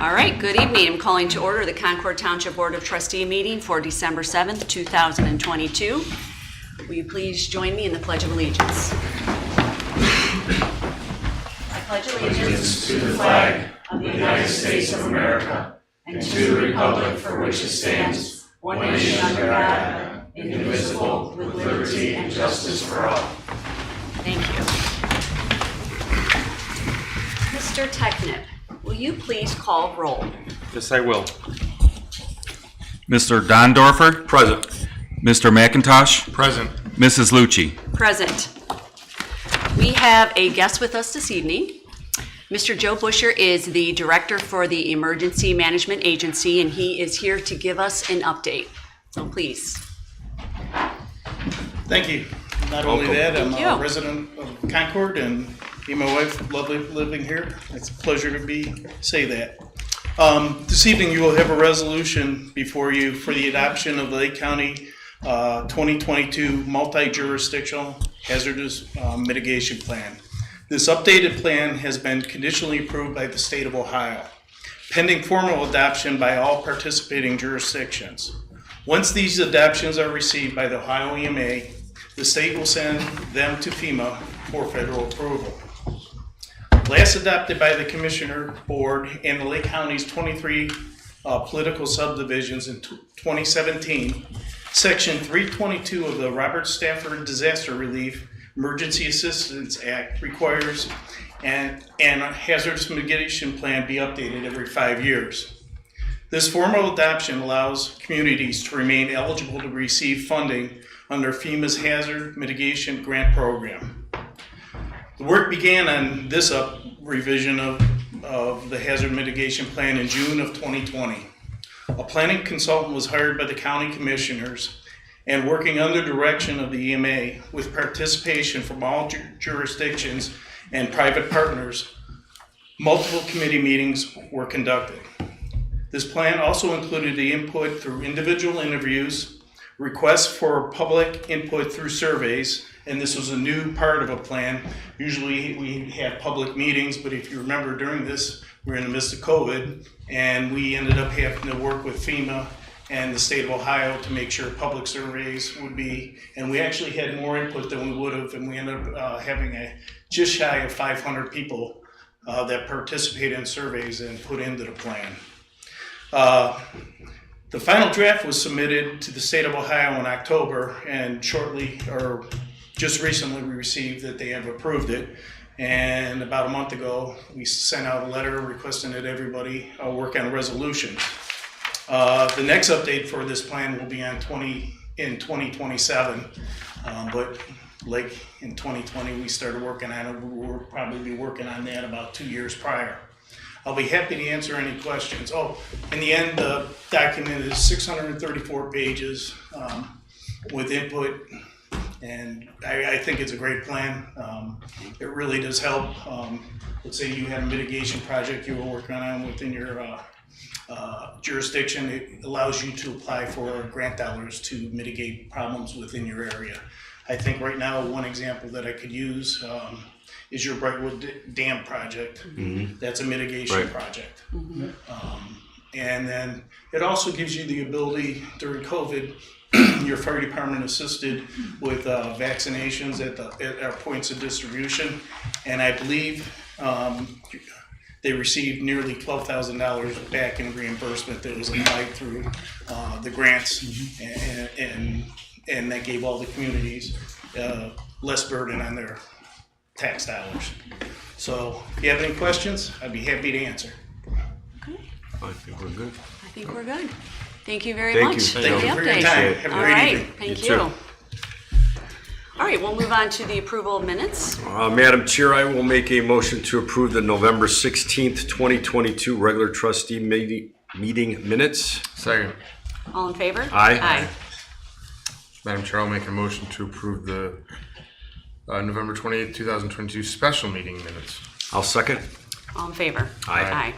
All right, good evening. I'm calling to order the Concord Township Board of Trustee meeting for December 7th, 2022. Will you please join me in the Pledge of Allegiance? I pledge allegiance to the flag of the United States of America and to the republic for which it stands, one nation under God, indivisible, with liberty and justice for all. Thank you. Mr. Technip, will you please call roll? Yes, I will. Mr. Dondorfer? Present. Mr. McIntosh? Present. Mrs. Lucci? Present. We have a guest with us this evening. Mr. Joe Busher is the director for the Emergency Management Agency, and he is here to give us an update. So please. Thank you. Not only that, I'm a resident of Concord, and me and my wife lovely living here. It's a pleasure to say that. This evening you will have a resolution before you for the adoption of the Lake County 2022 multi-jurisdictional hazardous mitigation plan. This updated plan has been conditionally approved by the state of Ohio, pending formal adoption by all participating jurisdictions. Once these adoptions are received by the Ohio EMA, the state will send them to FEMA for federal approval. Last adopted by the Commissioner Board and the Lake County's 23 political subdivisions in 2017, Section 322 of the Robert Stafford Disaster Relief Emergency Assistance Act requires and a hazardous mitigation plan be updated every 5 years. This formal adoption allows communities to remain eligible to receive funding under FEMA's Hazard Mitigation Grant Program. The work began on this revision of the Hazard Mitigation Plan in June of 2020. A planning consultant was hired by the county commissioners and working under direction of the EMA with participation from all jurisdictions and private partners. Multiple committee meetings were conducted. This plan also included the input through individual interviews, requests for public input through surveys, and this was a new part of a plan. Usually we have public meetings, but if you remember during this, we're in the midst of COVID, and we ended up having to work with FEMA and the state of Ohio to make sure public surveys would be, and we actually had more input than we would have, and we ended up having just shy of 500 people that participated in surveys and put into the plan. The final draft was submitted to the state of Ohio in October, and just recently we received that they have approved it. And about a month ago, we sent out a letter requesting that everybody work on a resolution. The next update for this plan will be in 2027, but like in 2020 we started working on it. We'll probably be working on that about 2 years prior. I'll be happy to answer any questions. In the end, the document is 634 pages with input, and I think it's a great plan. It really does help. Let's say you had a mitigation project you were working on within your jurisdiction. It allows you to apply for grant dollars to mitigate problems within your area. I think right now one example that I could use is your Brightwood Dam project. Mm-hmm. That's a mitigation project. Mm-hmm. And then it also gives you the ability during COVID, your fire department assisted with vaccinations at our points of distribution. And I believe they received nearly $12,000 back in reimbursement that was applied through the grants. Mm-hmm. And that gave all the communities less burden on their tax dollars. So if you have any questions, I'd be happy to answer. Okay. I think we're good. I think we're good. Thank you very much. Thank you for your time. Have a great evening. Thank you. All right, we'll move on to the approval of minutes. Madam Chair, I will make a motion to approve the November 16th, 2022 regular trustee meeting minutes. Second. All in favor? Aye. Madam Chair, I'll make a motion to approve the November 28th, 2022 special meeting minutes. I'll second. All in favor? Aye.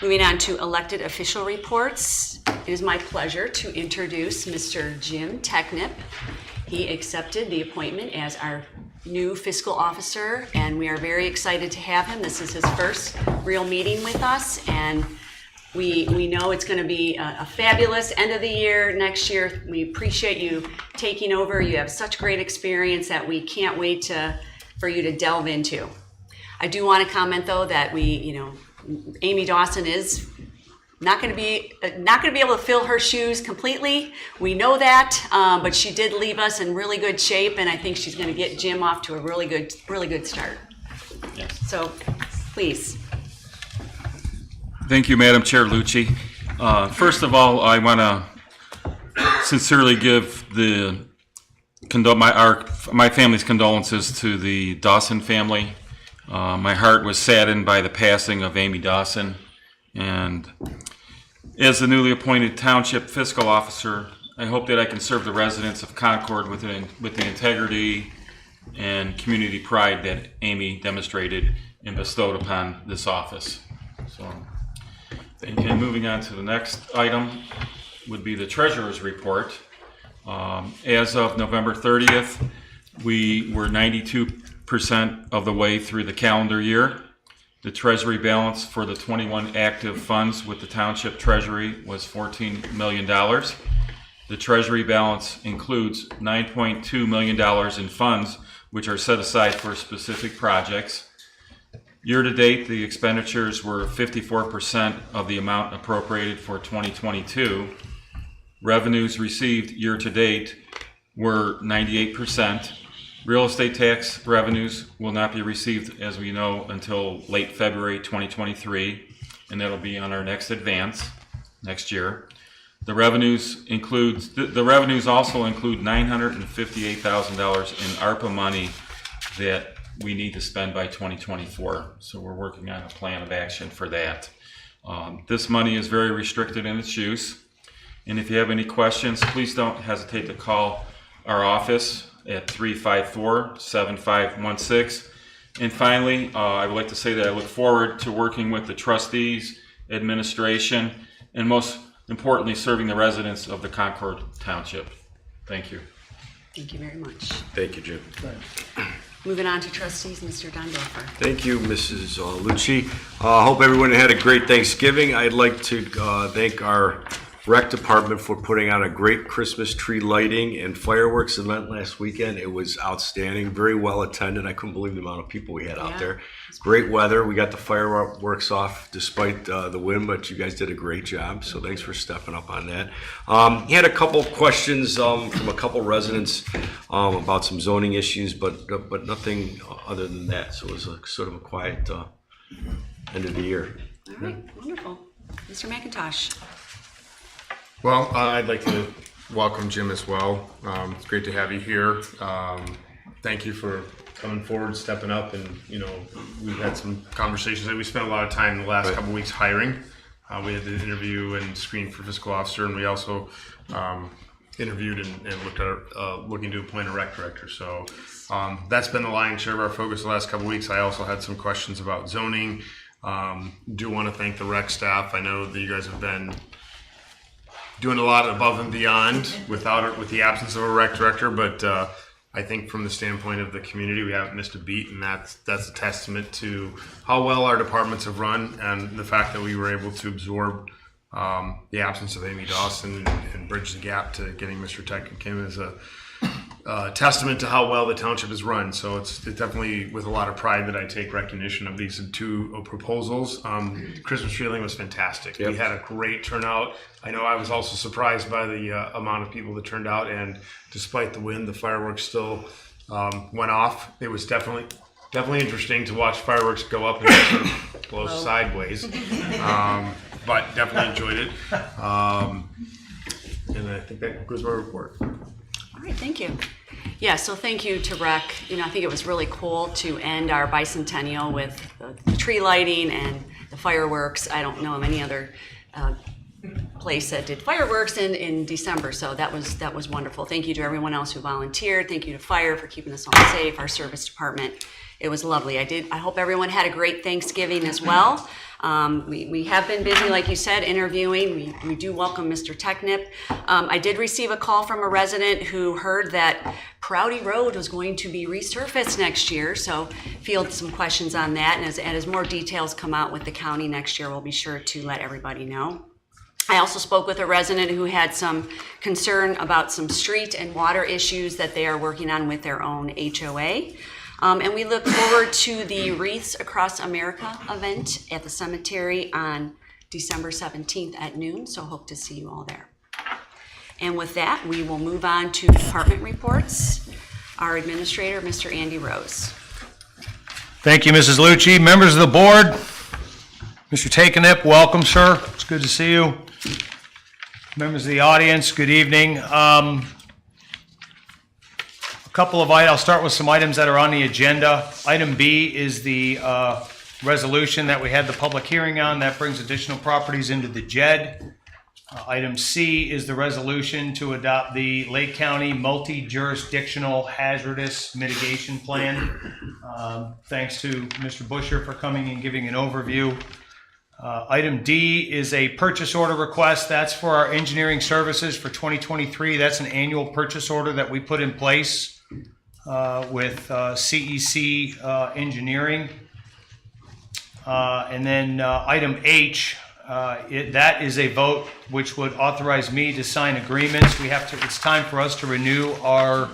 Moving on to elected official reports. It is my pleasure to introduce Mr. Jim Technip. He accepted the appointment as our new fiscal officer, and we are very excited to have him. This is his first real meeting with us, and We know it's going to be a fabulous end of the year next year. We appreciate you taking over. You have such great experience that we can't wait for you to delve into. I do want to comment though that Amy Dawson is not going to be able to fill her shoes completely. We know that, but she did leave us in really good shape, and I think she's going to get Jim off to a really good start. Yes. So, please. Thank you, Madam Chair Lucci. First of all, I want to sincerely give my family's condolences to the Dawson family. My heart was saddened by the passing of Amy Dawson, and as the newly appointed Township Fiscal Officer, I hope that I can serve the residents of Concord with the integrity and community pride that Amy demonstrated and bestowed upon this office. So. And moving on to the next item would be the Treasurer's Report. As of November 30th, we were 92% of the way through the calendar year. The Treasury balance for the 21 active funds with the Township Treasury was $14 million. The Treasury balance includes $9.2 million in funds which are set aside for specific projects. Year to date, the expenditures were 54% of the amount appropriated for 2022. Revenues received year to date were 98%. Real estate tax revenues will not be received, as we know, until late February 2023, and that'll be on our next advance next year. The revenues also include $958,000 in ARPA money that we need to spend by 2024. So we're working on a plan of action for that. This money is very restricted in its use. And if you have any questions, please don't hesitate to call our office at 354-7516. And finally, I would like to say that I look forward to working with the trustees, administration, and most importantly, serving the residents of the Concord Township. Thank you. Thank you very much. Thank you, Jim. Moving on to trustees, Mr. Dondorfer. Thank you, Mrs. Lucci. I hope everyone had a great Thanksgiving. I'd like to thank our rec department for putting on a great Christmas tree lighting and fireworks event last weekend. It was outstanding, very well attended. I couldn't believe the amount of people we had out there. Great weather. We got the fireworks off despite the wind, but you guys did a great job. So thanks for stepping up on that. He had a couple questions from a couple residents about some zoning issues, but nothing other than that. So it was sort of a quiet end of the year. All right, wonderful. Mr. McIntosh. Well, I'd like to welcome Jim as well. It's great to have you here. Thank you for coming forward, stepping up, and we've had some conversations. We spent a lot of time in the last couple of weeks hiring. We had the interview and screen for fiscal officer, and we also interviewed and looked at looking to appoint a rec director. So that's been the lion's share of our focus the last couple of weeks. I also had some questions about zoning. Do want to thank the rec staff. I know that you guys have been doing a lot above and beyond with the absence of a rec director, but I think from the standpoint of the community, we haven't missed a beat, and that's a testament to how well our departments have run and the fact that we were able to absorb the absence of Amy Dawson and bridge the gap to getting Mr. Tech and Kim is a testament to how well the township is run. So it's definitely with a lot of pride that I take recognition of these two proposals. Christmas tree lighting was fantastic. Yep. We had a great turnout. I know I was also surprised by the amount of people that turned out, and despite the wind, the fireworks still went off. It was definitely interesting to watch fireworks go up and sort of blow sideways, but definitely enjoyed it. And I think that concludes my report. All right, thank you. Yeah, so thank you to REC. I think it was really cool to end our bicentennial with the tree lighting and the fireworks. I don't know of any other place that did fireworks in December, so that was wonderful. Thank you to everyone else who volunteered. Thank you to fire for keeping us all safe, our service department. It was lovely. I hope everyone had a great Thanksgiving as well. We have been busy, like you said, interviewing. We do welcome Mr. Technip. I did receive a call from a resident who heard that Prouty Road was going to be resurfaced next year, so field some questions on that. And as more details come out with the county next year, we'll be sure to let everybody know. I also spoke with a resident who had some concern about some street and water issues that they are working on with their own HOA. And we look forward to the Wreaths Across America event at the cemetery on December 17th at noon, so hope to see you all there. And with that, we will move on to department reports. Our administrator, Mr. Andy Rose. Thank you, Mrs. Lucci. Members of the board, Mr. Takenip, welcome, sir. It's good to see you. Members of the audience, good evening. I'll start with some items that are on the agenda. Item B is the resolution that we had the public hearing on. That brings additional properties into the JED. Item C is the resolution to adopt the Lake County Multi-Jurisdictional Hazardous Mitigation Plan. Thanks to Mr. Busher for coming and giving an overview. Item D is a purchase order request. That's for our engineering services for 2023. That's an annual purchase order that we put in place with CEC Engineering. And then item H, that is a vote which would authorize me to sign agreements. It's time for us to renew our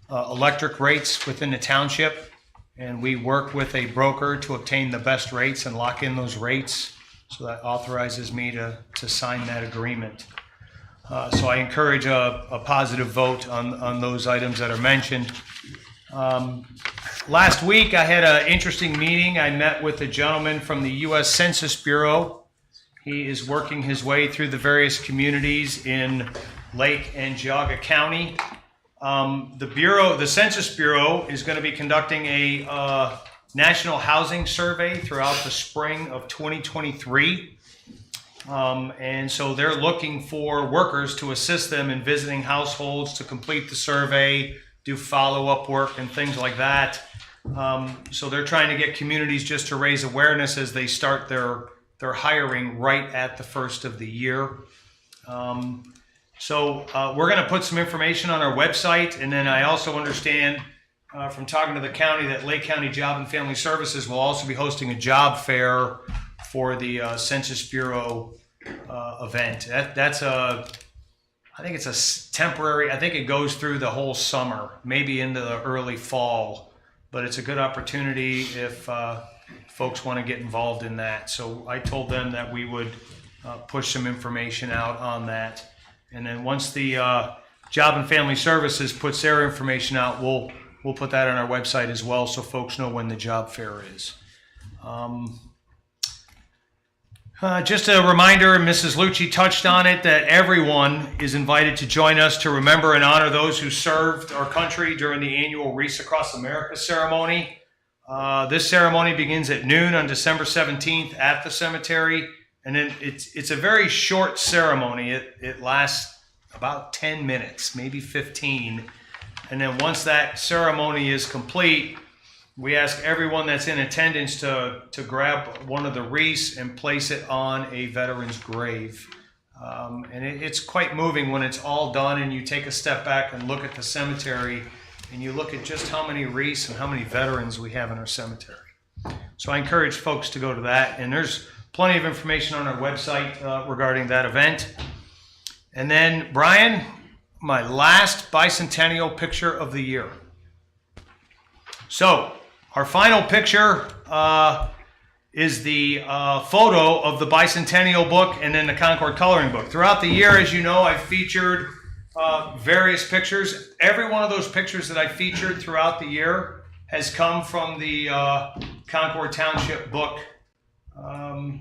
electric rates within the township, and we work with a broker to obtain the best rates and lock in those rates. So that authorizes me to sign that agreement. So I encourage a positive vote on those items that are mentioned. Last week I had an interesting meeting. I met with a gentleman from the U.S. Census Bureau. He is working his way through the various communities in Lake and Geauga County. The Census Bureau is going to be conducting a national housing survey throughout the spring of 2023. And so they're looking for workers to assist them in visiting households to complete the survey, do follow-up work and things like that. So they're trying to get communities just to raise awareness as they start their hiring right at the first of the year. So we're going to put some information on our website, and then I also understand from talking to the county that Lake County Job and Family Services will also be hosting a job fair for the Census Bureau event. I think it's a temporary, I think it goes through the whole summer, maybe into the early fall, but it's a good opportunity if folks want to get involved in that. So I told them that we would push some information out on that. And then once the Job and Family Services puts their information out, we'll put that on our website as well so folks know when the job fair is. Just a reminder, Mrs. Lucci touched on it, that everyone is invited to join us to remember and honor those who served our country during the annual Wreaths Across America ceremony. This ceremony begins at noon on December 17th at the cemetery, and then it's a very short ceremony. It lasts about 10 minutes, maybe 15. And then once that ceremony is complete, we ask everyone that's in attendance to grab one of the wreaths and place it on a veteran's grave. And it's quite moving when it's all done and you take a step back and look at the cemetery and you look at just how many wreaths and how many veterans we have in our cemetery. So I encourage folks to go to that, and there's plenty of information on our website regarding that event. And then, Brian, my last bicentennial picture of the year. So, our final picture is the photo of the bicentennial book and then the Concord coloring book. Throughout the year, as you know, I've featured various pictures. Every one of those pictures that I featured throughout the year has come from the Concord Township book.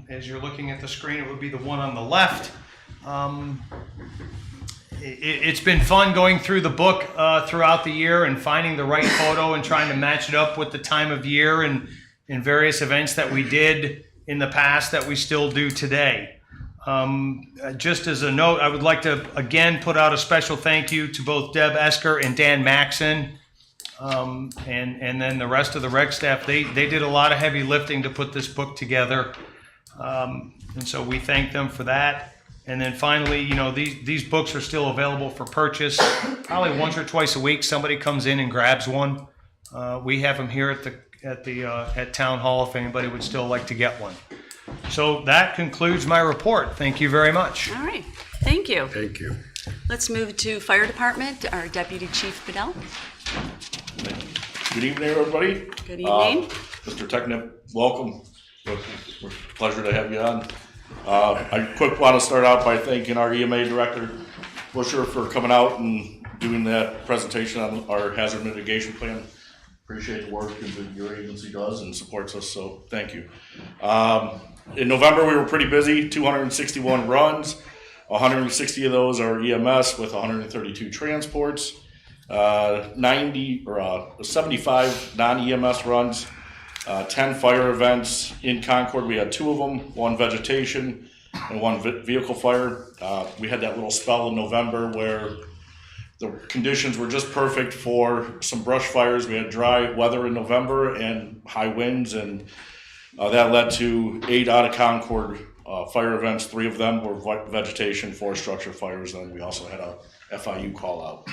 As you're looking at the screen, it would be the one on the left. It's been fun going through the book throughout the year and finding the right photo and trying to match it up with the time of year and various events that we did in the past that we still do today. Just as a note, I would like to again put out a special thank you to both Deb Esker and Dan Maxon, and then the rest of the rec staff. They did a lot of heavy lifting to put this book together. And so we thank them for that. And then finally, these books are still available for purchase. Probably once or twice a week, somebody comes in and grabs one. We have them here at Town Hall if anybody would still like to get one. So that concludes my report. Thank you very much. All right, thank you. Thank you. Let's move to Fire Department, our Deputy Chief Bedell. Good evening, everybody. Good evening. Mr. Technip, welcome. It's a pleasure to have you on. I quick want to start out by thanking our EMA Director, Busher, for coming out and doing that presentation on our hazard mitigation plan. Appreciate the work that your agency does and supports us, so thank you. In November, we were pretty busy, 261 runs. 160 of those are EMS with 132 transports. 75 non-EMS runs, 10 fire events. In Concord, we had 2 of them, 1 vegetation and 1 vehicle fire. We had that little spell in November where the conditions were just perfect for some brush fires. We had dry weather in November and high winds, and that led to 8 out of Concord fire events. 3 of them were vegetation, 4 structure fires, and we also had a FIU call out.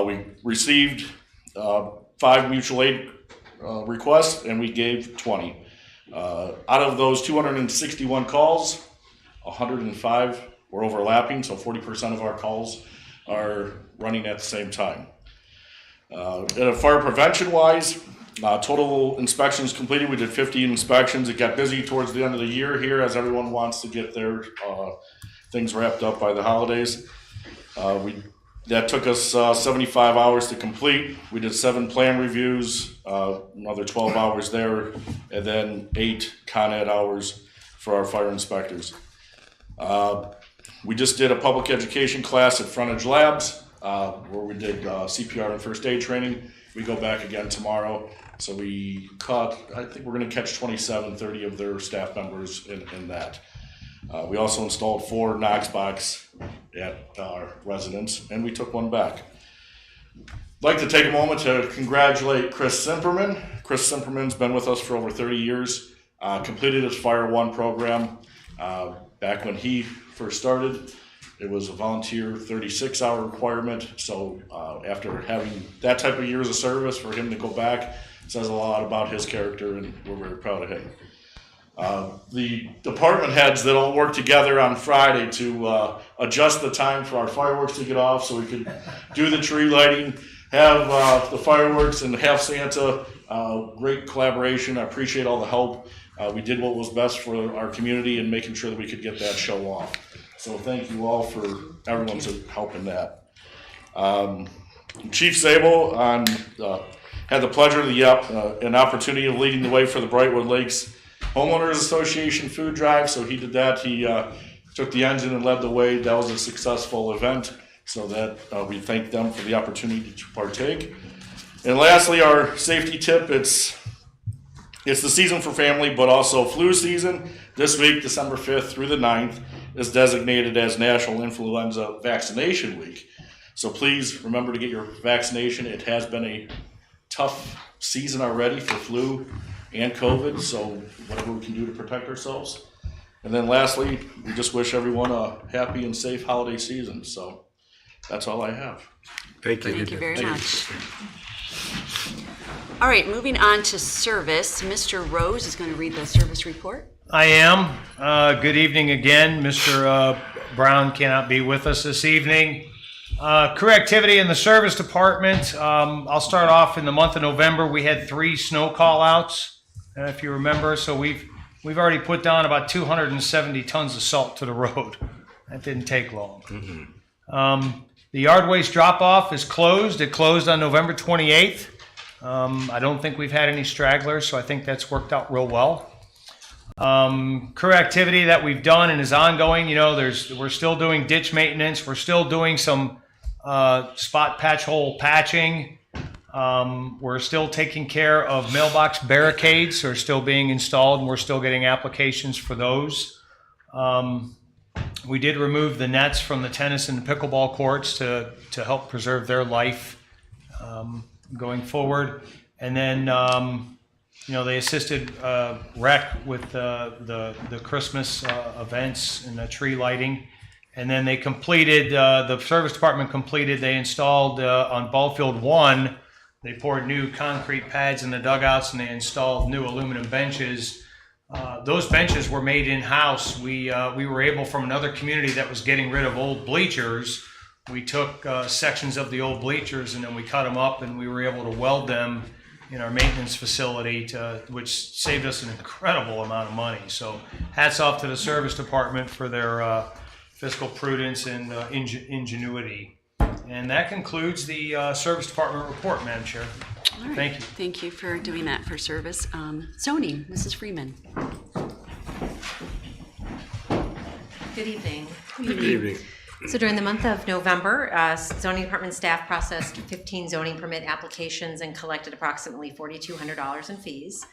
We received 5 mutual aid requests, and we gave 20. Out of those 261 calls, 105 were overlapping, so 40% of our calls are running at the same time. Fire prevention wise, total inspections completed. We did 50 inspections. It got busy towards the end of the year here as everyone wants to get their things wrapped up by the holidays. That took us 75 hours to complete. We did 7 plan reviews, another 12 hours there, and then 8 Con Ed hours for our fire inspectors. We just did a public education class at Frontage Labs where we did CPR and first aid training. We go back again tomorrow. So we caught, I think we're going to catch 30 of their staff members in that. We also installed 4 Knox box at our residence, and we took 1 back. I'd like to take a moment to congratulate Chris Simperman. Chris Simperman's been with us for over 30 years, completed his Fire One program. Back when he first started, it was a volunteer 36-hour requirement. So after having that type of years of service, for him to go back says a lot about his character, and we're very proud of him. The department heads that all work together on Friday to adjust the time for our fireworks to get off so we could do the tree lighting, have the fireworks, and have Santa. Great collaboration. I appreciate all the help. We did what was best for our community and making sure that we could get that show off. So thank you all for everyone's help in that. Chief Sable had the pleasure of an opportunity of leading the way for the Brightwood Lakes Homeowners Association food drive. So he did that. He took the engine and led the way. That was a successful event. So that we thank them for the opportunity to partake. And lastly, our safety tip, it's the season for family, but also flu season. This week, December 5th through the 9th, is designated as National Influenza Vaccination Week. So please remember to get your vaccination. It has been a tough season already for flu and COVID, so whatever we can do to protect ourselves. And then lastly, we just wish everyone a happy and safe holiday season. So that's all I have. Thank you. Thank you very much. All right, moving on to service. Mr. Rose is going to read the service report. I am. Good evening again. Mr. Brown cannot be with us this evening. Crew activity in the service department. I'll start off in the month of November. We had 3 snow call-outs, if you remember. So we've already put down about 270 tons of salt to the road. That didn't take long. Mm-hmm. The yard waste drop-off is closed. It closed on November 28th. I don't think we've had any stragglers, so I think that's worked out real well. Crew activity that we've done and is ongoing, we're still doing ditch maintenance. We're still doing some spot patch hole patching. We're still taking care of mailbox barricades that are still being installed, and we're still getting applications for those. We did remove the nets from the tennis and the pickleball courts to help preserve their life going forward. And then They assisted Rec with the Christmas events and the tree lighting. And then they completed, the service department completed, they installed on ball field 1, they poured new concrete pads in the dugouts and they installed new aluminum benches. Those benches were made in-house. We were able, from another community that was getting rid of old bleachers, we took sections of the old bleachers and then we cut them up and we were able to weld them in our maintenance facility, which saved us an incredible amount of money. So hats off to the service department for their fiscal prudence and ingenuity. And that concludes the service department report, Madam Chair. All right. Thank you. Thank you for doing that for service. Zoning, Mrs. Freeman. Good evening. Good evening. So during the month of November, zoning department staff processed 15 zoning permit applications and collected approximately $4,200 in fees.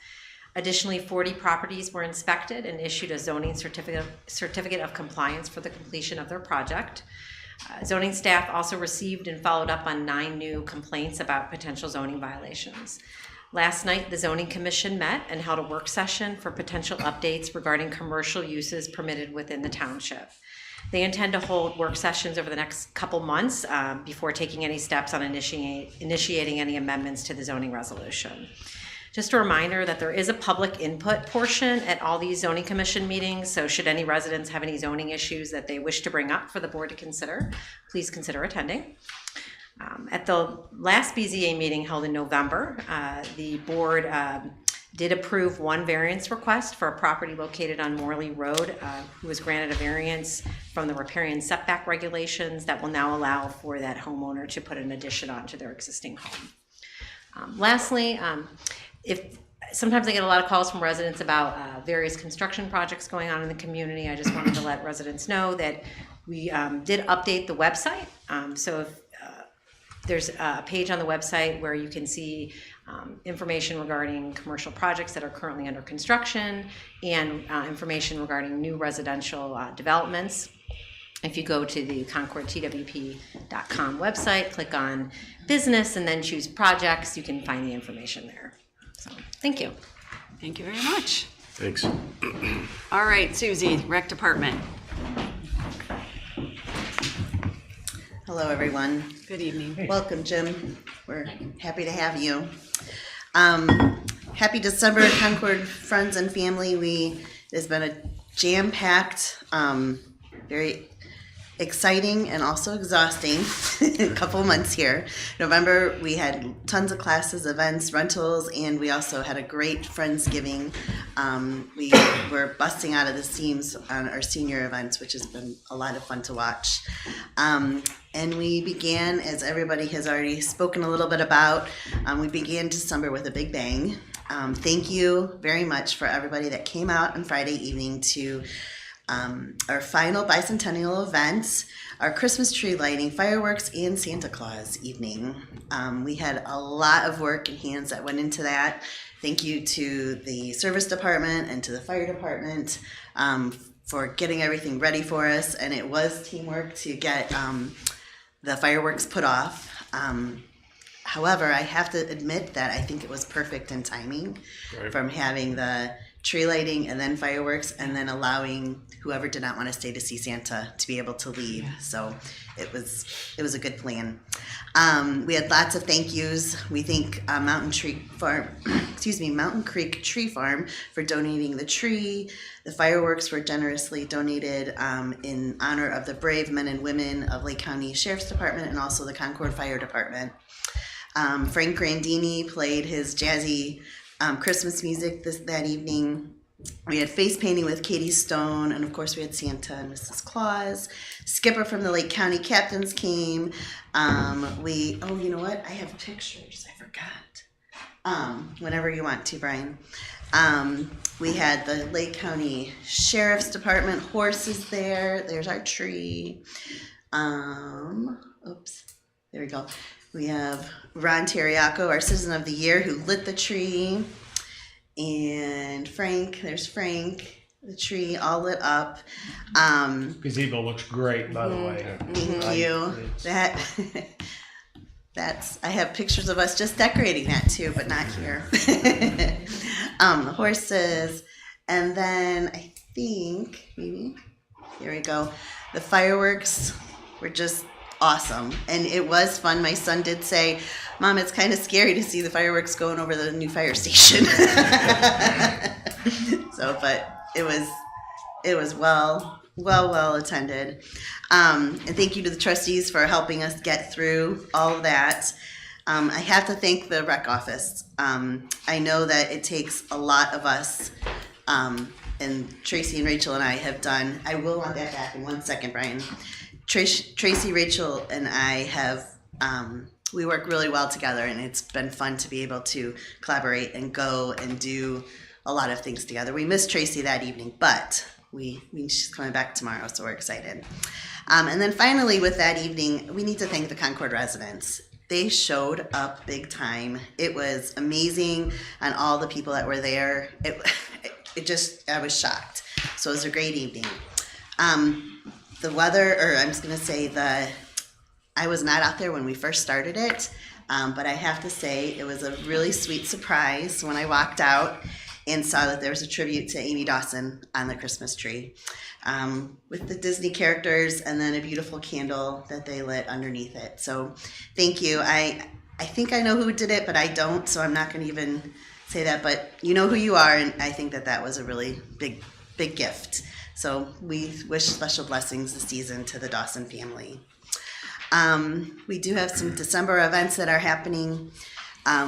Additionally, 40 properties were inspected and issued a zoning certificate of compliance for the completion of their project. Zoning staff also received and followed up on 9 new complaints about potential zoning violations. Last night, the Zoning Commission met and held a work session for potential updates regarding commercial uses permitted within the township. They intend to hold work sessions over the next couple months before taking any steps on initiating any amendments to the zoning resolution. Just a reminder that there is a public input portion at all these zoning commission meetings, so should any residents have any zoning issues that they wish to bring up for the board to consider, please consider attending. At the last BZA meeting held in November, the board did approve 1 variance request for a property located on Morley Road, who was granted a variance from the riparian setback regulations that will now allow for that homeowner to put an addition onto their existing home. Lastly, sometimes I get a lot of calls from residents about various construction projects going on in the community. I just wanted to let residents know that we did update the website. So if there's a page on the website where you can see information regarding commercial projects that are currently under construction and information regarding new residential developments. If you go to the concordtwp.com website, click on business and then choose projects, you can find the information there. So, thank you. Thank you very much. Thanks. All right, Susie, Rec Department. Hello, everyone. Good evening. Welcome, Jim. We're happy to have you. Happy December, Concord friends and family. It's been a jam-packed, very exciting and also exhausting couple months here. November, we had tons of classes, events, rentals, and we also had a great Friendsgiving. We were busting out of the seams on our senior events, which has been a lot of fun to watch. And we began, as everybody has already spoken a little bit about, we began December with a big bang. Thank you very much for everybody that came out on Friday evening to our final bicentennial events, our Christmas tree lighting, fireworks, and Santa Claus evening. We had a lot of work and hands that went into that. Thank you to the service department and to the fire department for getting everything ready for us. And it was teamwork to get the fireworks put off. However, I have to admit that I think it was perfect in timing, from having the tree lighting and then fireworks and then allowing whoever did not want to stay to see Santa to be able to leave. So it was a good plan. We had lots of thank yous. We thank Mountain Creek Tree Farm for donating the tree. The fireworks were generously donated in honor of the brave men and women of Lake County Sheriff's Department and also the Concord Fire Department. Frank Grandini played his jazzy Christmas music that evening. We had face painting with Katie Stone, and of course we had Santa and Mrs. Claus. Skipper from the Lake County Captains came. You know what? I have pictures. I forgot. Whenever you want to, Brian. We had the Lake County Sheriff's Department horses there. There's our tree. Oops. There we go. We have Ron Terriaco, our Citizen of the Year, who lit the tree. And Frank, there's Frank, the tree all lit up. Gazebo looks great, by the way. Thank you. I have pictures of us just decorating that too, but not here. the horses, and then I think maybe here we go. The fireworks were just awesome, and it was fun. My son did say, "Mom, it's kind of scary to see the fireworks going over the new fire station." So, but it was well attended. And thank you to the trustees for helping us get through all of that. I have to thank the rec office. I know that it takes a lot of us, and Tracy and Rachel and I have done. I will want that back in 1 second, Brian. Tracy, Rachel, and I have. We work really well together, and it's been fun to be able to collaborate and go and do a lot of things together. We missed Tracy that evening, but she's coming back tomorrow, so we're excited. And then finally, with that evening, we need to thank the Concord residents. They showed up big time. It was amazing on all the people that were there. I was shocked. So it was a great evening. The weather, or I'm just gonna say I was not out there when we first started it, but I have to say it was a really sweet surprise when I walked out and saw that there was a tribute to Amy Dawson on the Christmas tree, with the Disney characters and then a beautiful candle that they lit underneath it. So thank you. I think I know who did it, but I don't, so I'm not going to even say that, but you know who you are, and I think that was a really big gift. So we wish special blessings this season to the Dawson family. We do have some December events that are happening.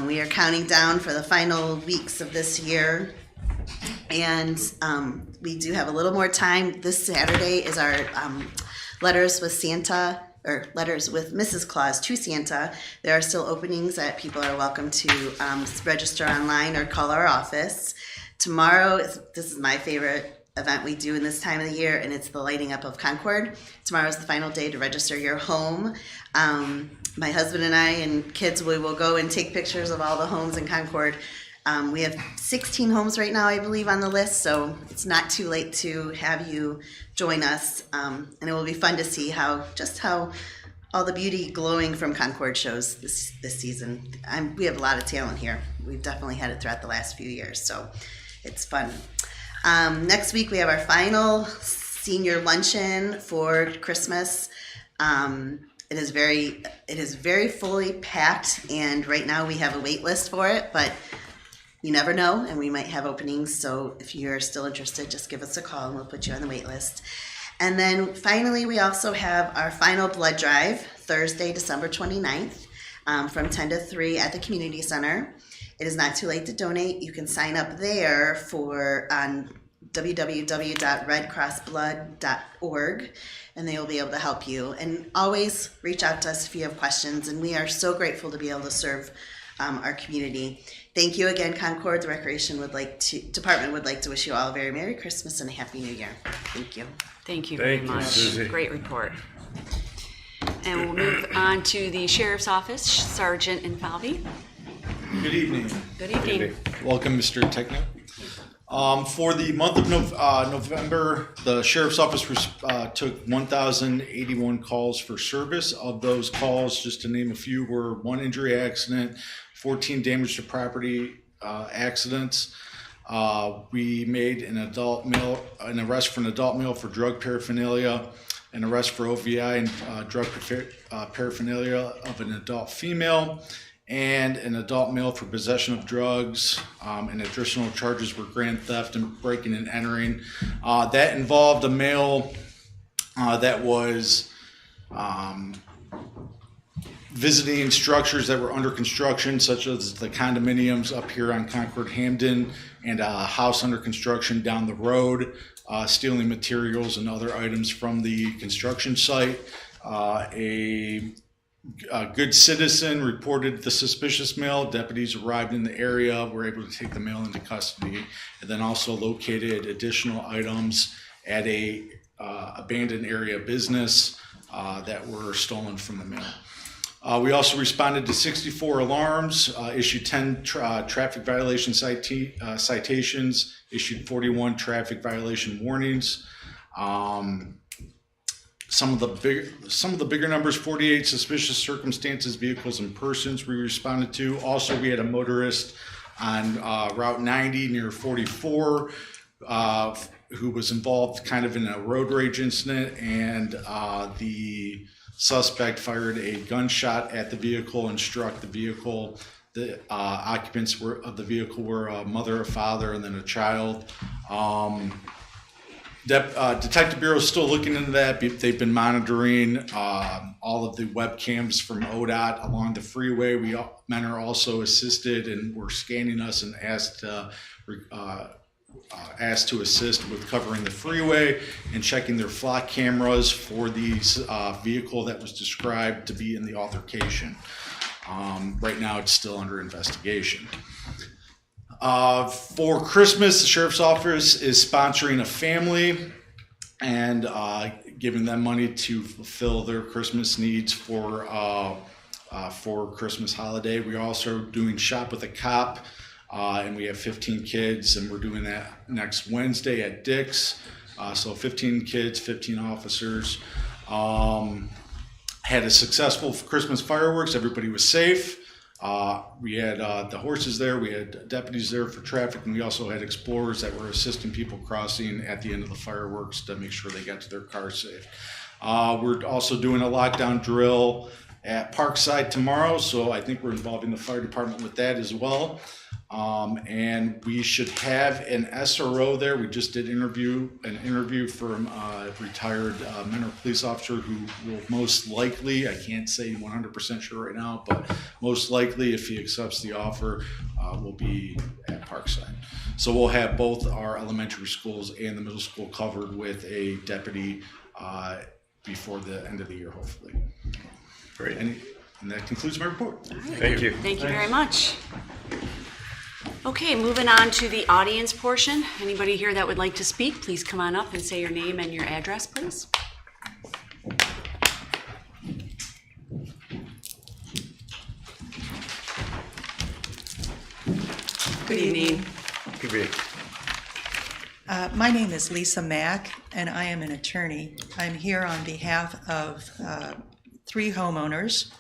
We are counting down for the final weeks of this year, and we do have a little more time. This Saturday is our Letters with Santa, or Letters with Mrs. Claus to Santa. There are still openings that people are welcome to register online or call our office. Tomorrow, this is my favorite event we do in this time of the year, and it's the lighting up of Concord. Tomorrow is the final day to register your home. My husband and I and kids, we will go and take pictures of all the homes in Concord. We have 16 homes right now, I believe, on the list, so it's not too late to have you join us. And it will be fun to see how all the beauty glowing from Concord shows this season. We have a lot of talent here. We've definitely had it throughout the last few years, so it's fun. Next week we have our final senior luncheon for Christmas. It is very fully packed, and right now we have a wait list for it, but you never know, and we might have openings. So if you're still interested, just give us a call and we'll put you on the wait list. And then finally, we also have our final blood drive Thursday, December 29th, from 10 to 3 at the community center. It is not too late to donate. You can sign up there on www.redcrossblood.org, and they will be able to help you. And always reach out to us if you have questions, and we are so grateful to be able to serve our community. Thank you again, Concord. The Recreation Department would like to wish you all a very Merry Christmas and a Happy New Year. Thank you. Thank you very much. Susie. Great report. And we'll move on to the Sheriff's Office, Sergeant Infalvi. Good evening. Good evening. Welcome, Mr. Techno. For the month of November, the Sheriff's Office took 1,081 calls for service. Of those calls, just to name a few, were 1 injury accident, 14 damage to property accidents. We made an arrest for an adult male for drug paraphernalia, an arrest for OVI and drug paraphernalia of an adult female, and an adult male for possession of drugs, and additional charges were grand theft and breaking and entering. That involved a male that was visiting structures that were under construction, such as the condominiums up here on Concord Hamden and a house under construction down the road, stealing materials and other items from the construction site. A good citizen reported the suspicious male. Deputies arrived in the area, were able to take the male into custody, and then also located additional items at a abandoned area business that were stolen from the male. We also responded to 64 alarms, issued 10 traffic violation citations, issued 41 traffic violation warnings. Some of the bigger numbers, 48 suspicious circumstances, vehicles, and persons we responded to. Also, we had a motorist on Route 90 near 44 who was involved kind of in a road rage incident, and the suspect fired a gunshot at the vehicle and struck the vehicle. The occupants of the vehicle were a mother, a father, and then a child. Detective Bureau is still looking into that. They've been monitoring all of the webcams from ODOT along the freeway. Men are also assisted and were scanning us and asked to assist with covering the freeway and checking their flock cameras for the vehicle that was described to be in the altercation. Right now, it's still under investigation. For Christmas, the Sheriff's Office is sponsoring a family and giving them money to fulfill their Christmas needs for Christmas holiday. We're also doing Shop with a Cop, and we have 15 kids, and we're doing that next Wednesday at Dick's. So 15 kids, 15 officers. Had a successful Christmas fireworks. Everybody was safe. We had the horses there. We had deputies there for traffic, and we also had explorers that were assisting people crossing at the end of the fireworks to make sure they got to their cars safe. We're also doing a lockdown drill at Parkside tomorrow, so I think we're involving the fire department with that as well. And we should have an SRO there. We just did an interview from a retired Mentor police officer who will most likely, I can't say 100% sure right now, but most likely if he accepts the offer, will be at Parkside. So we'll have both our elementary schools and the middle school covered with a deputy before the end of the year, hopefully. Great. And that concludes my report. Thank you. Thank you very much. Okay, moving on to the audience portion. Anybody here that would like to speak, please come on up and say your name and your address, please. Good evening. Good evening. My name is Lisa Mack, and I am an attorney. I'm here on behalf of 3 homeowners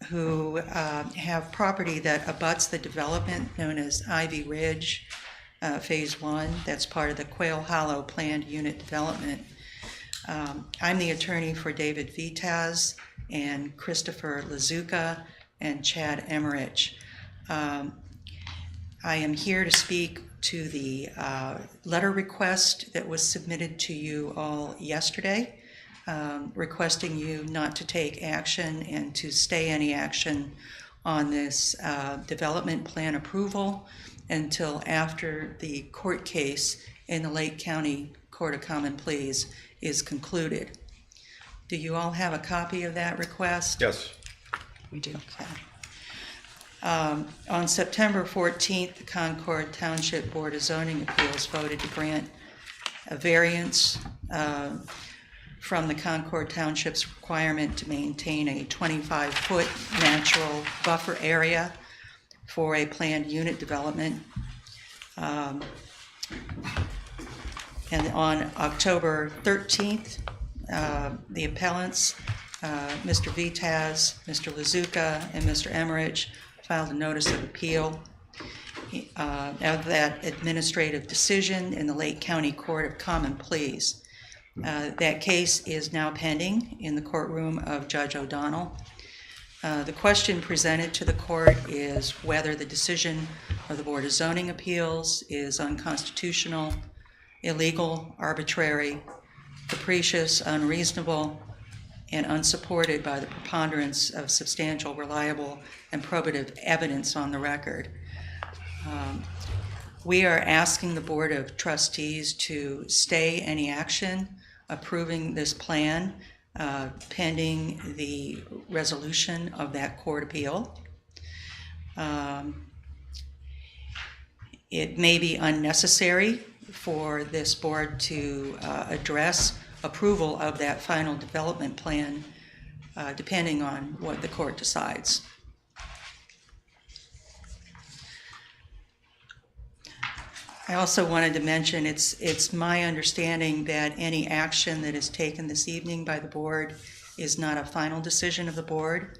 who have property that abuts the development known as Ivy Ridge, Phase 1. That's part of the Quail Hollow Planned Unit Development. I'm the attorney for David Vitaz and Christopher Lazuka and Chad Emmerich. I am here to speak to the letter request that was submitted to you all yesterday, requesting you not to take action and to stay any action on this development plan approval until after the court case in the Lake County Court of Common Pleas is concluded. Do you all have a copy of that request? Yes. We do. Okay. On September 14th, the Concord Township Board of Zoning Appeals voted to grant a variance from the Concord Township's requirement to maintain a 25-foot natural buffer area for a planned unit development. And on October 13th, the appellants, Mr. Vitaz, Mr. Lazuka, and Mr. Emmerich filed a notice of appeal of that administrative decision in the Lake County Court of Common Pleas. That case is now pending in the courtroom of Judge O'Donnell. The question presented to the court is whether the decision of the Board of Zoning Appeals is unconstitutional, illegal, arbitrary, capricious, unreasonable, and unsupported by the preponderance of substantial, reliable, and probative evidence on the record. We are asking the Board of Trustees to stay any action approving this plan pending the resolution of that court appeal. It may be unnecessary for this board to address approval of that final development plan depending on what the court decides. I also wanted to mention it's my understanding that any action that is taken this evening by the board is not a final decision of the board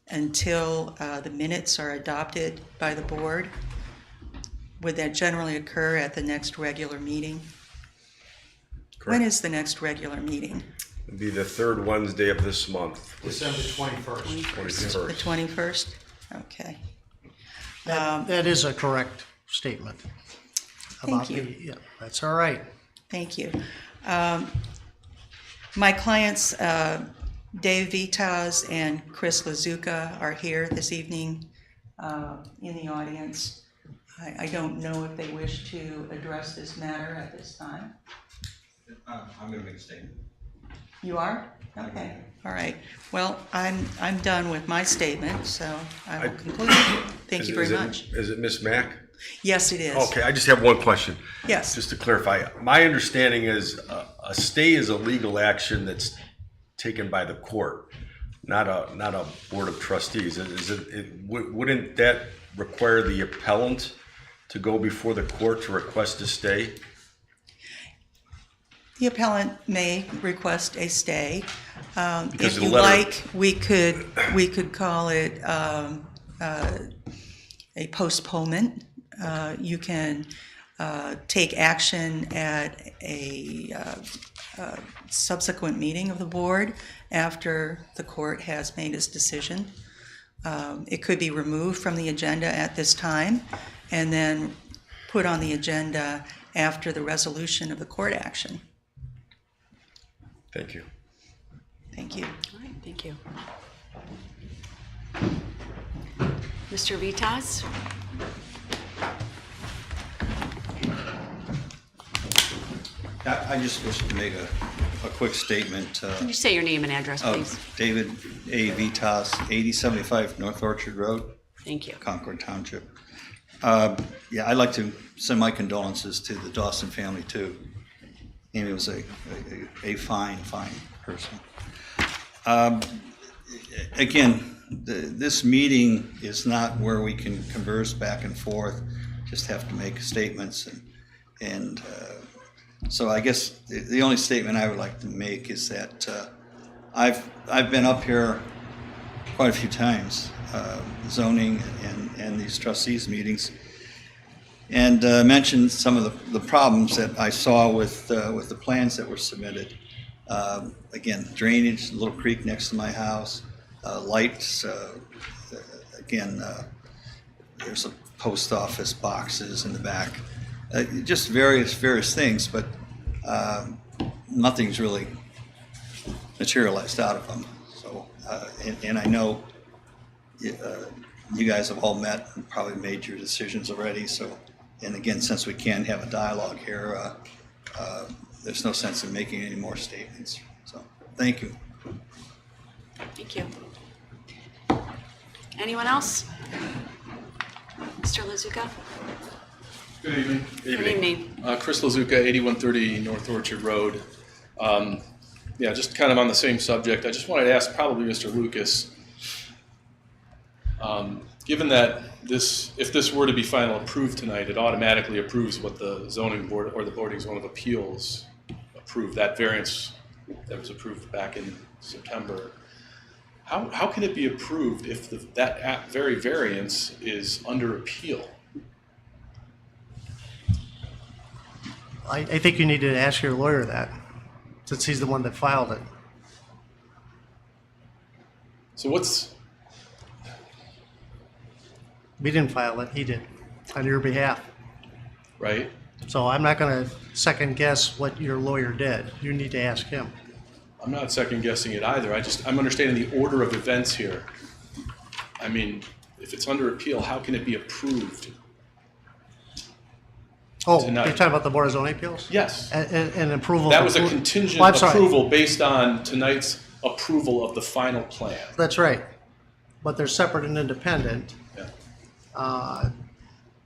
until the minutes are adopted by the board would that generally occur at the next regular meeting? When is the next regular meeting? It'd be the third Wednesday of this month. December 21st. The 21st. 21st? Okay. That is a correct statement. Thank you. Yeah, that's all right. Thank you. My clients, Dave Vitas and Chris Lazuka, are here this evening in the audience. I don't know if they wish to address this matter at this time. I'm going to make a statement. You are? Okay, all right. Well, I'm done with my statement, so I will conclude. Thank you very much. Is it Ms. Mack? Yes, it is. Okay, I just have one question. Yes. Just to clarify, my understanding is a stay is a legal action that's taken by the court, not a board of trustees. Wouldn't that require the appellant to go before the court to request a stay? The appellant may request a stay. Because If the you letter- like, we could call it a postponement. You can take action at a subsequent meeting of the board after the court has made its decision. It could be removed from the agenda at this time and then put on the agenda after the resolution of the court action. Thank you. Thank you. All right, thank you. Mr. Vitas? I just wish to make a quick statement. Can you say your name and address, please? David A. Vitas, 8075 North Orchard Road, Thank you. Concord Township. Yeah, I'd like to send my condolences to the Dawson family too. Amy was a fine person. Again, this meeting is not where we can converse back and forth, just have to make statements. And so I guess the only statement I would like to make is that I've been up here quite a few times, zoning and these trustees meetings, and mentioned some of the problems that I saw with the plans that were submitted. Again, drainage, a little creek next to my house, lights. Again, there's a post office boxes in the back. Just various things, but nothing's really materialized out of them. So, and I know you guys have all met and probably made your decisions already. So, and again, since we can't have a dialogue here, there's no sense in making any more statements. So, thank you. Thank you. Anyone else? Mr. Lazuka? Good evening. Good evening. Chris Lazuka, 8130 North Orchard Road. Yeah, just kind of on the same subject. I just wanted to ask probably Mr. Lucas, given that if this were to be final approved tonight, it automatically approves what the zoning board or the Board of Zoning Appeals approved, that variance that was approved back in September. How can it be approved if that very variance is under appeal? I think you need to ask your lawyer that, since he's the one that filed it. So what's... We didn't file it, he did, on your behalf. Right. So I'm not going to second guess what your lawyer did. You need to ask him. I'm not second guessing it either. I'm understanding the order of events here. I mean, if it's under appeal, how can it be approved? Oh, Tonight. you're talking about the Board of Zoning Appeals? Yes. And approval. That was a contingent approval based on tonight's approval of the final plan. That's right. But they're separate and independent. Yeah.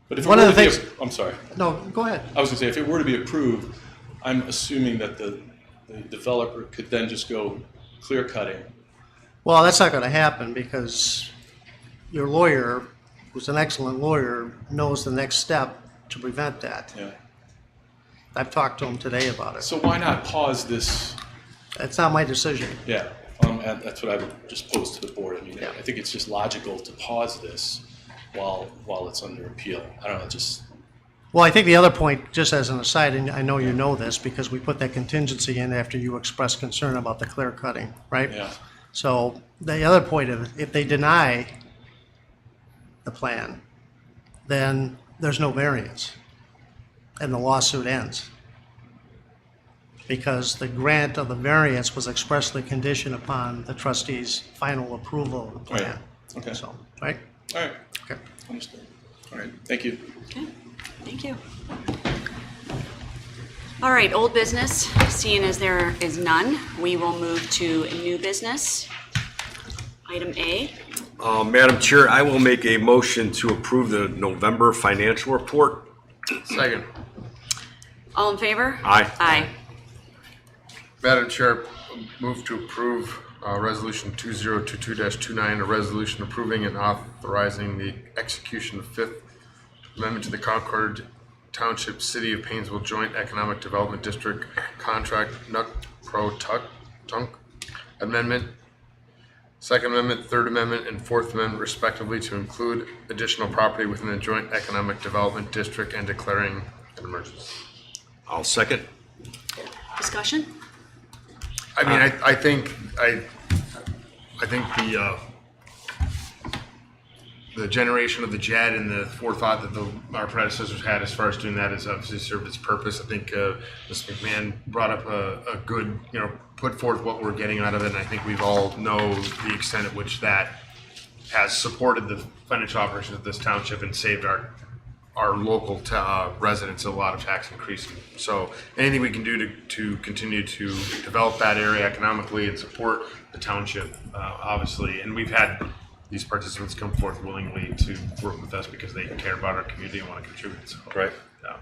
But if it One were of the to things. I'm sorry. No, go ahead. I was going to say, if it were to be approved, I'm assuming that the developer could then just go clear cutting. Well, that's not going to happen because your lawyer, who's an excellent lawyer, knows the next step to prevent that. Yeah. I've talked to him today about it. So why not pause this? It's not my decision. Yeah, that's what I would just pose to the board. I mean, I think it's just logical to pause this while it's under appeal. I don't know, just Well, I think the other point, just as an aside, and I know you know this, because we put that contingency in after you expressed concern about the clear cutting, right? Yeah. So the other point of, if they deny the plan, then there's no variance, and the lawsuit ends. Because the grant of the variance was expressly conditioned upon the trustee's final approval of the plan. Right. Okay. So, right? All right. Okay. Understood. All right. Thank you. Okay, thank you. All right, old business, seeing as there is none, we will move to new business. Item A. Madam Chair, I will make a motion to approve the November financial report. Second. All in favor? Aye. Aye. Madam Chair, move to approve Resolution 2022-29, a resolution approving and authorizing the execution of Fifth Amendment to the Concord Township City of Painesville Joint Economic Development District Contract NUC Pro Tunk Amendment, Second Amendment, Third Amendment, and Fourth Amendment respectively to include additional property within the Joint Economic Development District and declaring an emergency. I'll second. Discussion? I mean, I think the generation of the JED and the forethought that our predecessors had as far as doing that has obviously served its purpose. I think Ms. McMahon brought up a good, put forth what we're getting out of it, and I think we've all know the extent at which that has supported the financial operations of this township and saved our local residents a lot of tax increase. So anything we can do to continue to develop that area economically and support the township, obviously. And we've had these participants come forth willingly to work with us because they care about our community and want to contribute. So, Right. yeah.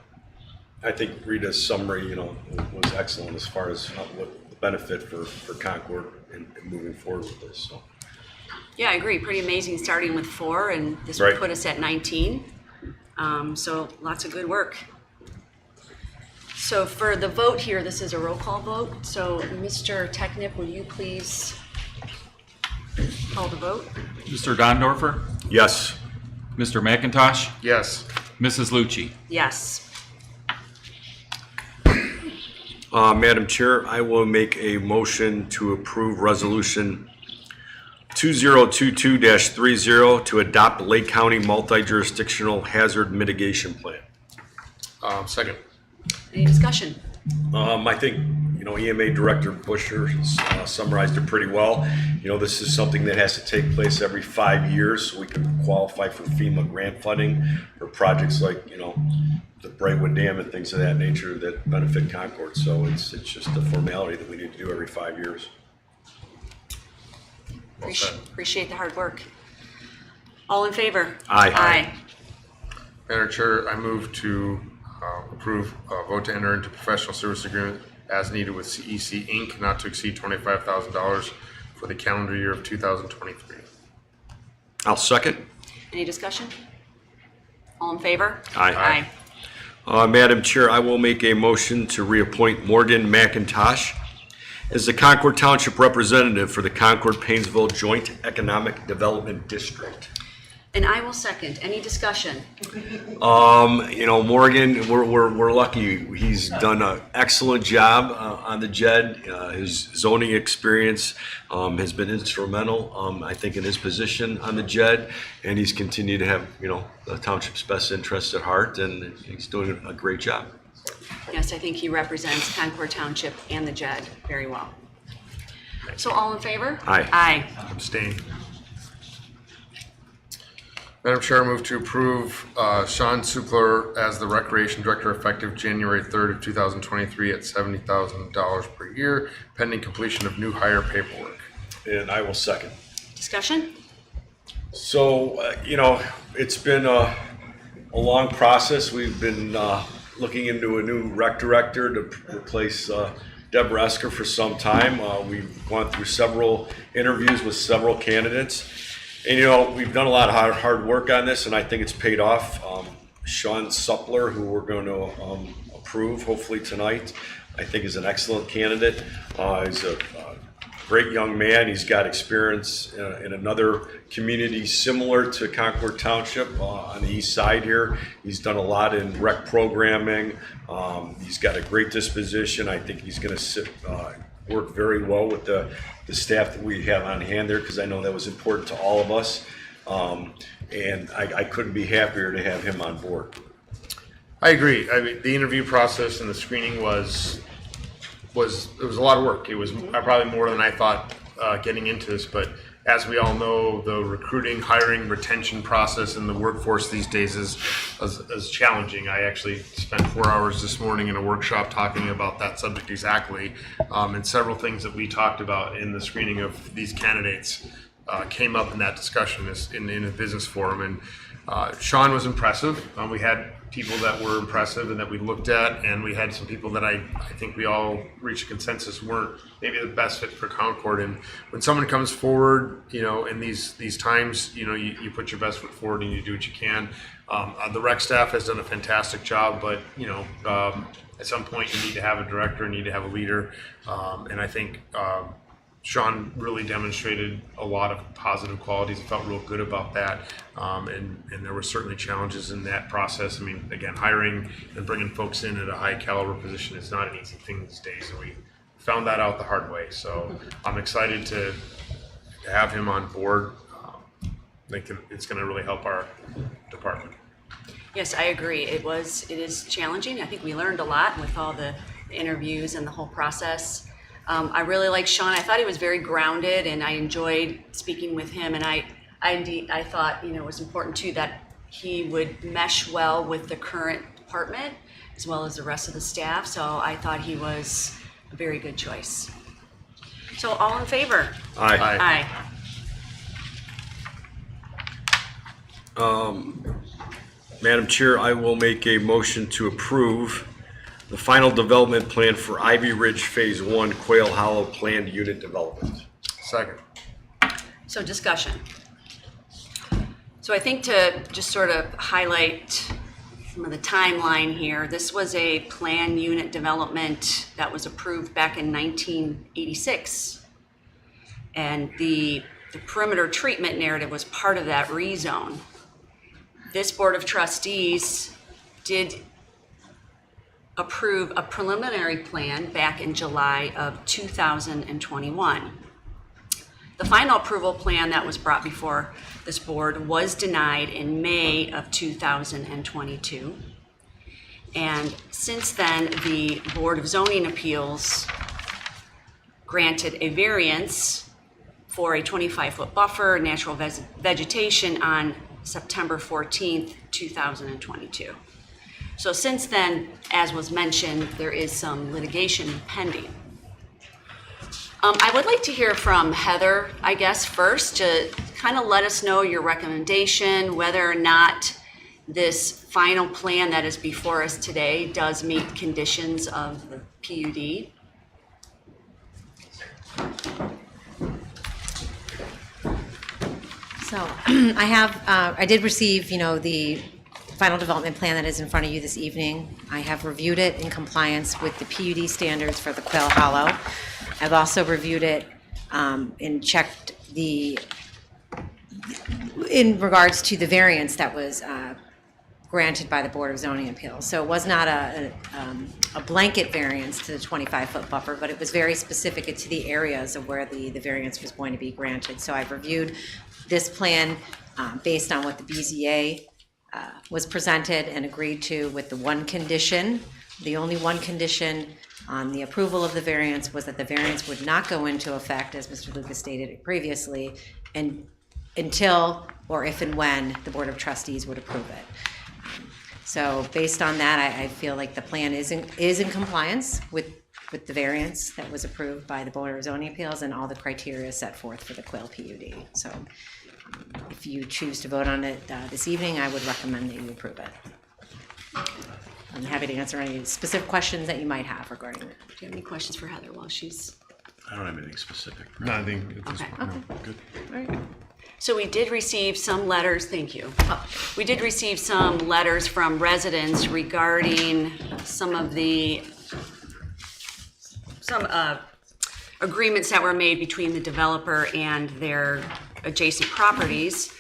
I think Rita's summary, was excellent as far as what the benefit for Concord and moving forward with this. So. Yeah, I agree. Pretty amazing starting with 4, and this would Right. put us at 19. So lots of good work. So for the vote here, this is a roll call vote. So Mr. Technip, will you please call the vote? Mr. Dondorfer? Yes. Mr. McIntosh? Yes. Mrs. Lucci? Yes. Madam Chair, I will make a motion to approve Resolution 2022-30 to adopt Lake County Multi-Jurisdictional Hazard Mitigation Plan. Second. Any discussion? I think, EMA Director Busher summarized it pretty well. This is something that has to take place every 5 years, so we can qualify for FEMA grant funding for projects like, the Brightwood Dam and things of that nature that benefit Concord. So it's just a formality that we need to do every 5 years. Appreciate the hard work. All in favor? Aye. Aye. Madam Chair, I move to approve vote to enter into professional service agreement as needed with CEC Inc. not to exceed $25,000 for the calendar year of 2023. I'll second. Any discussion? All in favor? Aye. Madam Chair, I will make a motion to reappoint Morgan McIntosh as the Concord Township representative for the Concord-Painesville Joint Economic Development District. And I will second. Any discussion? Morgan, we're lucky. He's done an excellent job on the JED. His zoning experience has been instrumental, I think, in his position on the JED, and he's continued to have, the township's best interests at heart, and he's doing a great job. Yes, I think he represents Concord Township and the JED very well. So all in favor? Aye. Aye. Abstain. Madam Chair, I move to approve Sean Supler as the Recreation Director effective January 3rd of 2023 at $70,000 per year, pending completion of new hire paperwork. And I will second. Discussion? So, it's been a long process. We've been looking into a new rec director to replace Deborah Esker for some time. We've gone through several interviews with several candidates. And, we've done a lot of hard work on this, and I think it's paid off. Sean Suppler, who we're going to approve hopefully tonight, I think is an excellent candidate. He's a great young man. He's got experience in another community similar to Concord Township on the east side here. He's done a lot in rec programming. He's got a great disposition. I think he's going to work very well with the staff that we have on hand there, because I know that was important to all of us. And I couldn't be happier to have him on board. I agree. I mean, the interview process and the screening was a lot of work. It was probably more than I thought getting into this, but as we all know, the recruiting, hiring, retention process in the workforce these days is challenging. I actually spent 4 hours this morning in a workshop talking about that subject exactly, and several things that we talked about in the screening of these candidates came up in that discussion in a business forum. And Sean was impressive. We had people that were impressive and that we looked at, and we had some people that I think we all reached a consensus weren't maybe the best fit for Concord. And when someone comes forward, in these times, you put your best foot forward and you do what you can. The rec staff has done a fantastic job, but at some point you need to have a director, you need to have a leader, and I think Sean really demonstrated a lot of positive qualities. I felt real good about that, and there were certainly challenges in that process. I mean, again, hiring and bringing folks in at a high caliber position is not an easy thing these days, and we found that out the hard way. So I'm excited to have him on board. I think it's going to really help our department. Yes, I agree. It is challenging. I think we learned a lot with all the interviews and the whole process. I really like Sean. I thought he was very grounded, and I enjoyed speaking with him. And I thought, it was important too that he would mesh well with the current department as well as the rest of the staff. So I thought he was a very good choice. So all in favor? Aye. Aye. Madam Chair, I will make a motion to approve the final development plan for Ivy Ridge Phase 1 Quail Hollow Planned Unit Development. Second. So discussion. So I think to just sort of highlight some of the timeline here, this was a planned unit development that was approved back in 1986. And the perimeter treatment narrative was part of that rezone. This Board of Trustees did approve a preliminary plan back in July of 2021. The final approval plan that was brought before this board was denied in May of 2022. And since then, the Board of Zoning Appeals granted a variance for a 25-foot buffer, natural vegetation on September 14th, 2022. So since then, as was mentioned, there is some litigation pending. I would like to hear from Heather, I guess, first, to kind of let us know your recommendation, whether or not this final plan that is before us today does meet conditions of the PUD. So I did receive, the final development plan that is in front of you this evening. I have reviewed it in compliance with the PUD standards for the Quail Hollow. I've also reviewed it and checked in regards to the variance that was granted by the Board of Zoning Appeals. So it was not a blanket variance to the 25-foot buffer, but it was very specific to the areas of where the variance was going to be granted. So I've reviewed this plan based on what the BZA was presented and agreed to with the one condition. The only one condition on the approval of the variance was that the variance would not go into effect, as Mr. Lucas stated previously, and until or if and when the Board of Trustees would approve it. So based on that, I feel like the plan is in compliance with the variance that was approved by the Board of Zoning Appeals and all the criteria set forth for the Quail PUD. So if you choose to vote on it this evening, I would recommend that you approve it. I'm happy to answer any specific questions that you might have regarding it. Do you have any questions for Heather while she's... I don't have anything specific. No, I think at this Okay. point, no, good. All right. So we did receive some letters, thank you. We did receive some letters from residents regarding some agreements that were made between the developer and their adjacent properties.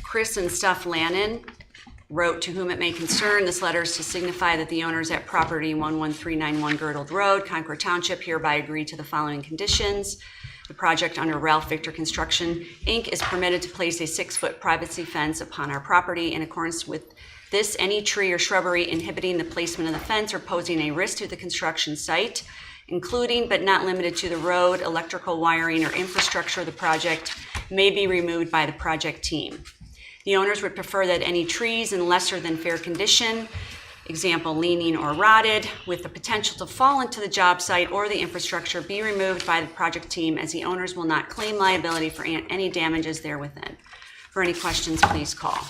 Chris and Steph Lannon wrote, "To whom it may concern, this letter is to signify that the owners at property 11391 Girdled Road, Concord Township, hereby agree to the following conditions. The project under Ralph Victor Construction, Inc. is permitted to place a 6-foot privacy fence upon our property. In accordance with this, any tree or shrubbery inhibiting the placement of the fence or posing a risk to the construction site, including but not limited to the road, electrical wiring, or infrastructure of the project, may be removed by the project team. The owners would prefer that any trees in lesser than fair condition, example leaning or rotted, with the potential to fall into the job site or the infrastructure, be removed by the project team, as the owners will not claim liability for any damages there within. For any questions, please call."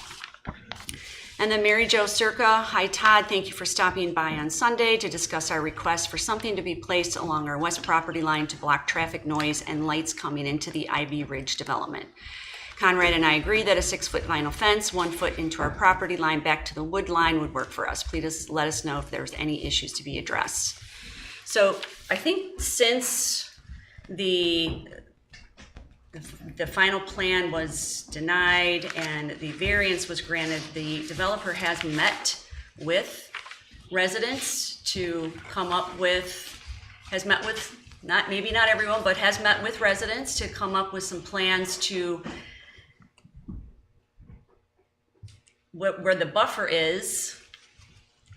And then Mary Jo Circa, "Hi Todd, thank you for stopping by on Sunday to discuss our request for something to be placed along our west property line to block traffic noise and lights coming into the Ivy Ridge development. Conrad and I agree that a 6-foot vinyl fence, 1 foot into our property line back to the wood line would work for us. Please let us know if there's any issues to be addressed." So I think since the final plan was denied and the variance was granted, the developer has met with residents to come up with, maybe not everyone, but has met with residents to come up with some plans to where the buffer is,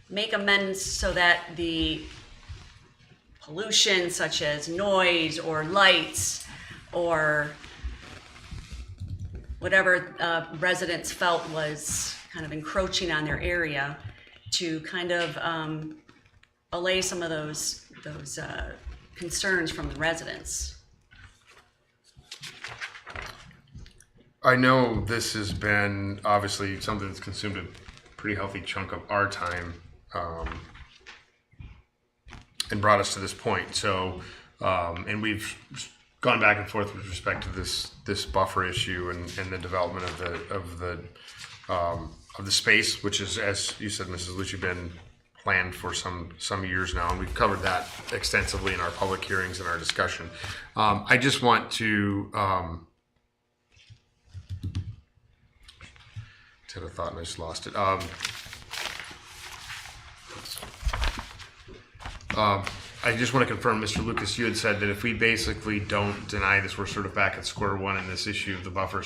make amends so that the pollution such as noise or lights or whatever residents felt was kind of encroaching on their area, to kind of allay some of those concerns from the residents. I know this has been obviously something that's consumed a pretty healthy chunk of our time, and brought us to this point. So, and we've gone back and forth with respect to this buffer issue and the development of the space, which is, as you said, Mrs. Lucci, been planned for some years now, and we've covered that extensively in our public hearings and our discussion. I just want to had a thought and I just lost it. I just want to confirm, Mr. Lucas, you had said that if we basically don't deny this, we're sort of back at square one, and this issue of the buffer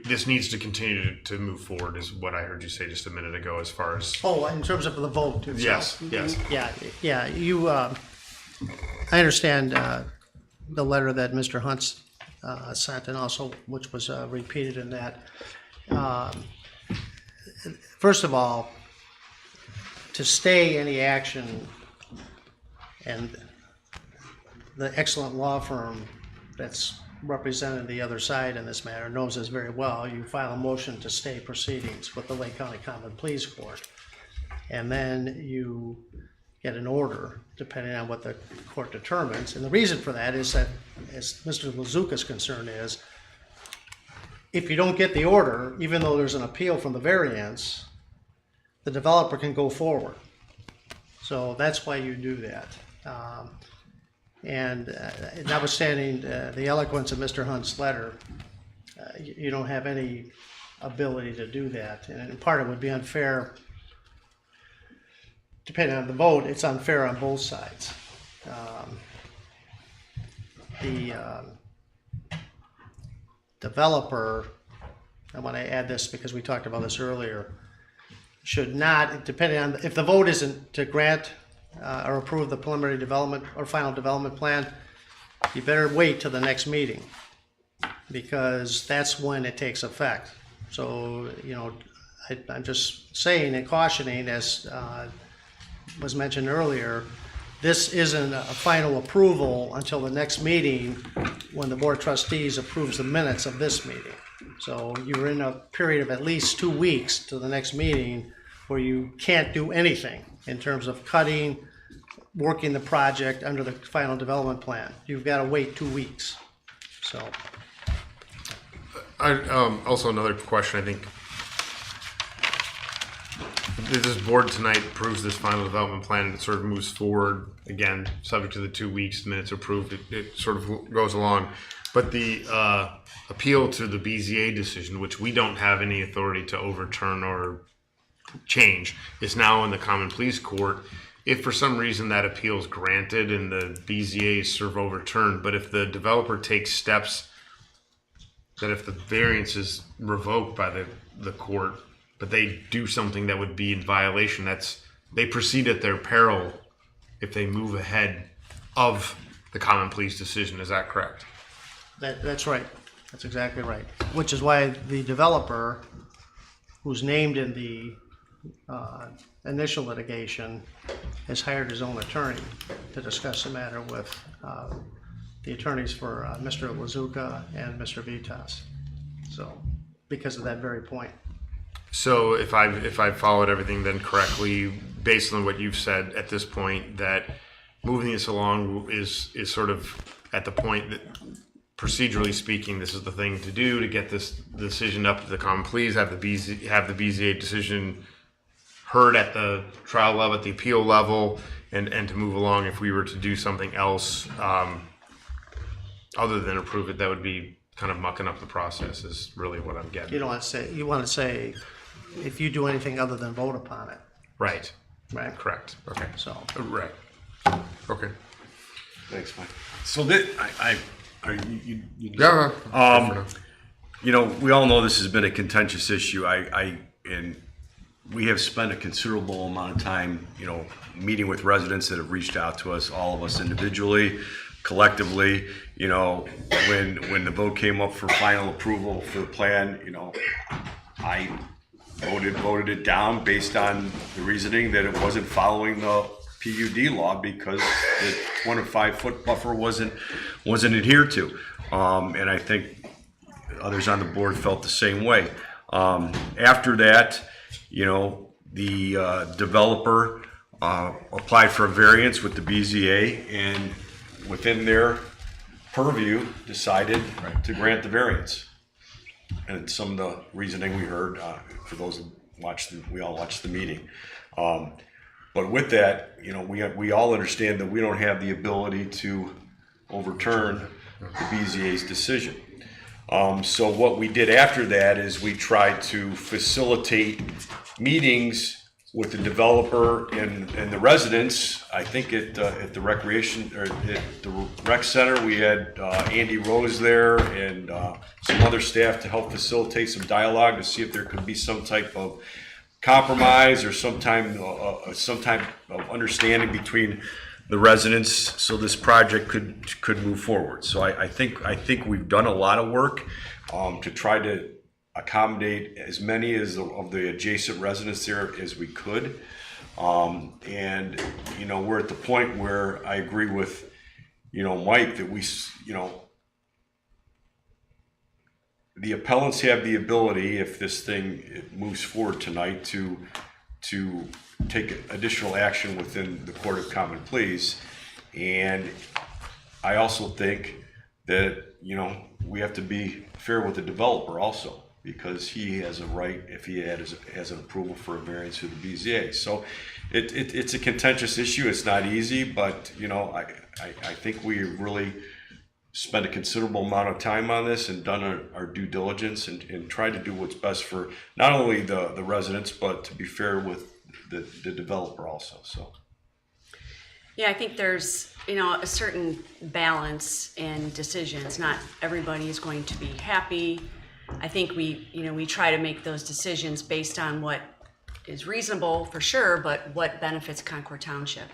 this needs to continue to move forward, is what I heard you say just a minute ago, as far as... Oh, in terms of the vote itself? Yes. Yeah, you, I understand the letter that Mr. Hunt sent, and also which was repeated in that. First of all, to stay any action, and the excellent law firm that's represented the other side in this matter knows this very well, you file a motion to stay proceedings with the Lake County Common Pleas Court, and then you get an order depending on what the court determines. And the reason for that is that, as Mr. Lazuka's concern is, if you don't get the order, even though there's an appeal from the variance, the developer can go forward. So that's why you do that. Notwithstanding the eloquence of Mr. Hunt's letter, you don't have any ability to do that. And in part, it would be unfair, depending on the vote, it's unfair on both sides. The developer, I want to add this because we talked about this earlier, should not, depending on, if the vote isn't to grant or approve the preliminary development or final development plan, you better wait till the next meeting, because that's when it takes effect. So, I'm just saying and cautioning, as was mentioned earlier, this isn't a final approval until the next meeting, when the Board of Trustees approves the minutes of this meeting. So you're in a period of at least 2 weeks to the next meeting where you can't do anything in terms of cutting, working the project under the final development plan. You've got to wait 2 weeks. So. Also another question, I think this board tonight approves this final development plan and it sort of moves forward, again, subject to the 2 weeks, minutes approved, it sort of goes along. But the appeal to the BZA decision, which we don't have any authority to overturn or change, is now in the Common Pleas Court. If for some reason that appeal is granted and the BZA is sort of overturned, but if the developer takes steps that if the variance is revoked by the court, but they do something that would be in violation, they proceed at their peril if they move ahead of the Common Pleas decision. Is that correct? That's right. That's exactly right. Which is why the developer, who's named in the initial litigation, has hired his own attorney to discuss the matter with the attorneys for Mr. Lazuka and Mr. Vitas. So, because of that very point. So if I followed everything then correctly, based on what you've said at this point, that moving this along is sort of at the point that, procedurally speaking, this is the thing to do to get this decision up to the Common Pleas, have the BZA decision heard at the trial level, at the appeal level, and to move along. If we were to do something else other than approve it, that would be kind of mucking up the process, is really what I'm getting. You don't want to say, you want to say, if you do anything other than vote upon it. Right. Right. Correct. Okay. So. Right. Okay. Thanks, Mike. So this, you Yeah. You know, we all know this has been a contentious issue. And we have spent a considerable amount of time, you know, meeting with residents that have reached out to us, all of us individually, collectively. You know, when the vote came up for final approval for the plan, you know, I voted it down based on the reasoning that it wasn't following the PUD law because the 25-foot buffer wasn't adhered to. And I think others on the board felt the same way. After that, you know, the developer applied for a variance with the BZA, and within their purview decided to grant the variance. And some of the reasoning we heard, for those who watched, we all watched the meeting. But with that, you know, we all understand that we don't have the ability to overturn the BZA's decision. So what we did after that is we tried to facilitate meetings with the developer and the residents. I think at the recreation, or at the rec center, we had Andy Rose there and some other staff to help facilitate some dialogue to see if there could be some type of compromise or some type of understanding between the residents so this project could move forward. So I think we've done a lot of work to try to accommodate as many of the adjacent residents there as we could. And, you know, we're at the point where I agree with, you know, Mike, that we, you know, the appellants have the ability, if this thing moves forward tonight, to take additional action within the Court of Common Pleas. And I also think that, you know, we have to be fair with the developer also, because he has a right, if he has an approval for a variance through the BZA. So it's a contentious issue. It's not easy, but, you know, I think we really spent a considerable amount of time on this and done our due diligence and tried to do what's best for not only the residents, but to be fair with the developer also. So. Yeah, I think there's, you know, a certain balance in decisions. Not everybody is going to be happy. I think we try to make those decisions based on what is reasonable for sure, but what benefits Concord Township.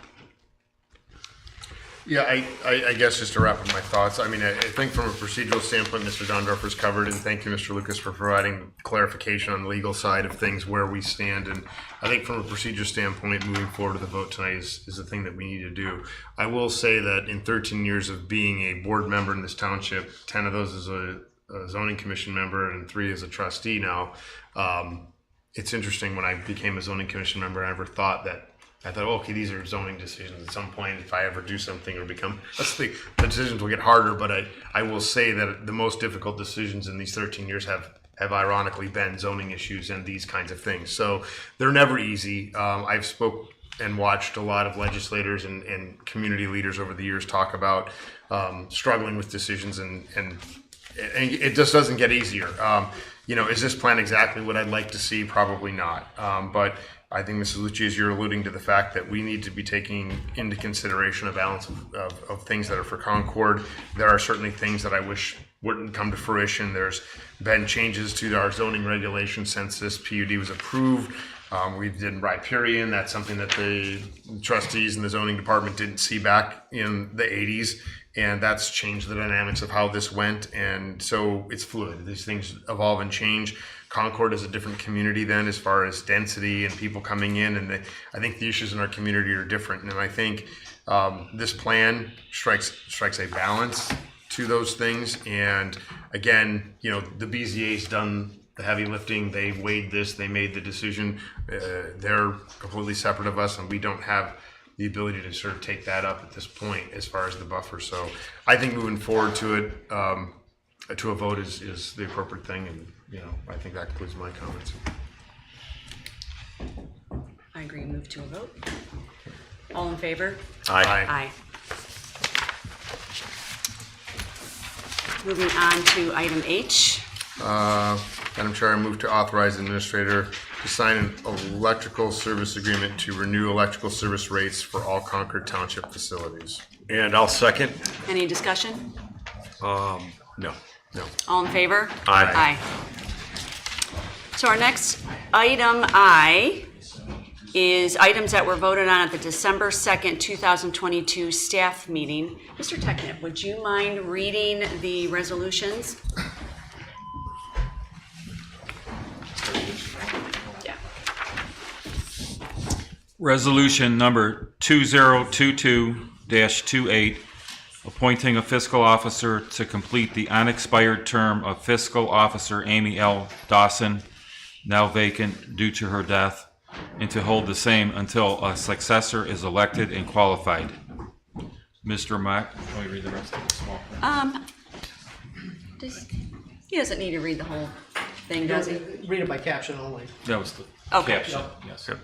Yeah, I guess just to wrap up my thoughts, I mean, I think from a procedural standpoint, Mr. Dondorfer's covered, and thank you, Mr. Lucas, for providing clarification on the legal side of things, where we stand. And I think from a procedure standpoint, moving forward to the vote tonight is the thing that we need to do. I will say that in 13 years of being a board member in this township, 10 of those as a zoning commission member and 3 as a trustee now, it's interesting, when I became a zoning commission member, I never thought that I thought, okay, these are zoning decisions. At some point, if I ever do something or become, the decisions will get harder. But I will say that the most difficult decisions in these 13 years have ironically been zoning issues and these kinds of things. So they're never easy. I've spoke and watched a lot of legislators and community leaders over the years talk about struggling with decisions, and it just doesn't get easier. Is this plan exactly what I'd like to see? Probably not. But I think, Mrs. Lucci, as you're alluding to the fact that we need to be taking into consideration a balance of things that are for Concord. There are certainly things that I wish wouldn't come to fruition. There's been changes to our zoning regulations since this PUD was approved. We did riparian. That's something that the trustees and the zoning department didn't see back in the 80s. And that's changed the dynamics of how this went. And so it's fluid. These things evolve and change. Concord is a different community then as far as density and people coming in. And I think the issues in our community are different. And I think this plan strikes a balance to those things. And again, the BZA's done the heavy lifting. They weighed this. They made the decision. They're completely separate of us, and we don't have the ability to sort of take that up at this point as far as the buffer. So I think moving forward to it, to a vote is the appropriate thing. And, I think that concludes my comments. I agree, move to a vote. All in favor? Aye. Aye. Moving on to item H. Madam Chair, I move to authorize the administrator to sign an electrical service agreement to renew electrical service rates for all Concord Township facilities. And I'll second. Any discussion? No. All in favor? Aye. Aye. So our next item I is items that were voted on at the December 2nd, 2022 staff meeting. Mr. Technip, would you mind reading the resolutions? Yeah. Resolution number 2022-28, appointing a fiscal officer to complete the unexpired term of fiscal officer Amy L. Dawson, now vacant due to her death, and to hold the same until a successor is elected and qualified. Mr. Mack, can we read the rest of the small print? He doesn't need to read the whole thing, does he? Read it by caption only. That was the Okay. caption, yes. Yep.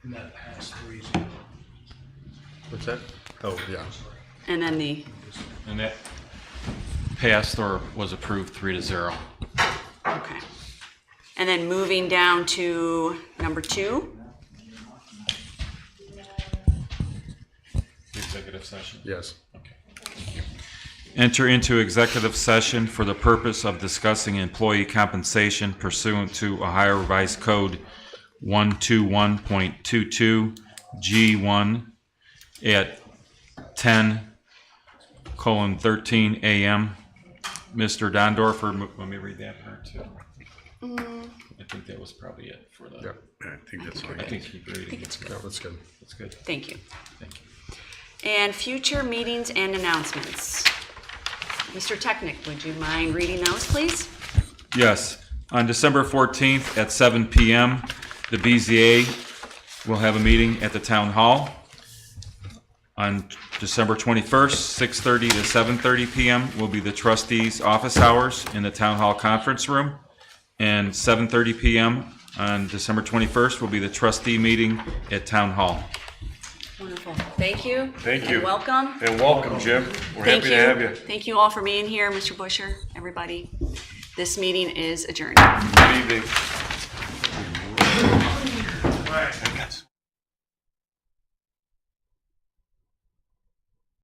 And that passed 3-0. What's that? Oh, yeah. And then And that passed or was approved 3-0. okay. And then moving down to number 2. Executive session. Yes. Enter into executive session for the purpose of discussing employee compensation pursuant to Ohio Revised Code 121.22 G1 at 10:13 a.m. Mr. Dondorfer, let me read that part too. I think that was probably it for the. Yep. I think that's fine. I think keep reading. it's good. No, that's good. That's good. Thank you. Thank you. And future meetings and announcements. Mr. Technic, would you mind reading those, please? Yes. On December 14th at 7 p.m., the BZA will have a meeting at the Town Hall. On December 21st, 6:30 to 7:30 p.m. will be the trustees' office hours in the Town Hall Conference Room. And 7:30 p.m. on December 21st will be the trustee meeting at Town Hall. Wonderful. Thank you. Thank you. And welcome. And welcome, Jim. We're Thank happy to have you. Thank you all for being here, Mr. Busher, everybody. This meeting is adjourned. Good evening. All right.